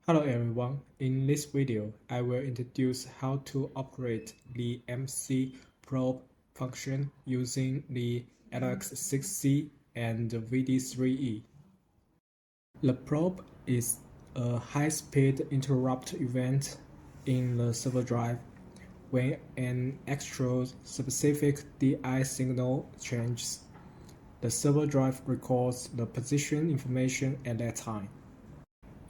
Hello everyone, in this video I will introduce how to operate the MC probe function using the LX6C and the VD3E. The probe is a high-speed interrupt event in the server drive when an actual specific DI signal changes. The server drive records the position information at that time.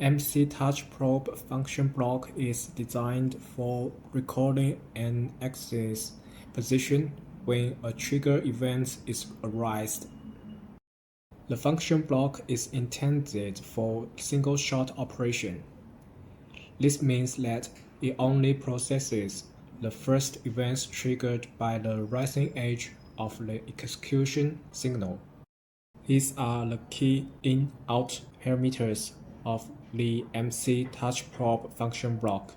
MC TouchProbe function block is designed for recording an axis position when a trigger event is arised. The function block is intended for single-shot operation. This means that it only processes the first events triggered by the rising edge of the execution signal. These are the key in-out parameters of the MC TouchProbe function block.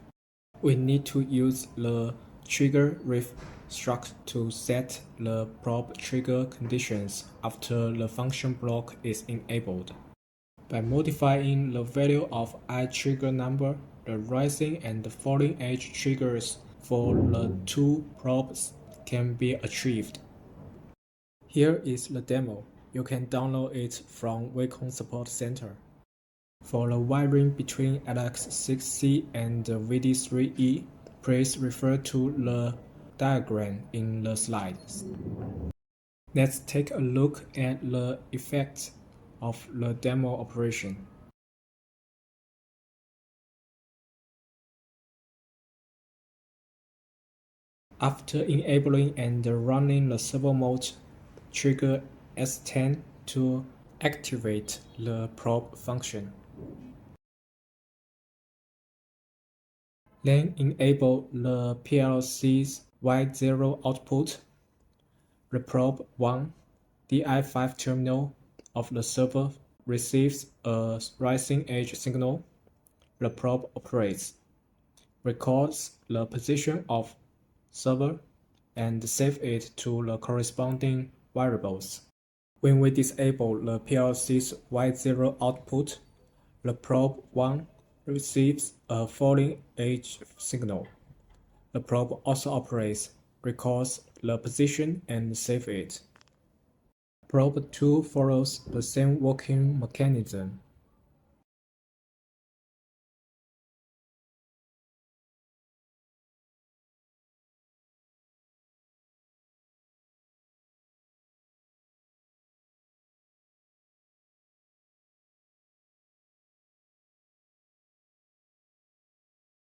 We need to use the trigger ref struct to set the probe trigger conditions after the function block is enabled. By modifying the value of iTrigger number, the rising and the falling edge triggers for the two probes can be achieved. Here is the demo. You can download it from WECON Support Center. For the wiring between LX6C and the VD3E, please refer to the diagram in the slides. Let's take a look at the effects of the demo operation. After enabling and running the servo mode, trigger S10 to activate the probe function. Then enable the PLC's Y0 output. The probe 1 DI5 terminal of the server receives a rising edge signal. The probe operates, records the position of server, and saves it to the corresponding variables. When we disable the PLC's Y0 output, the probe 1 receives a falling edge signal. The probe also operates, records the position, and saves it. Probe 2 follows the same working mechanism.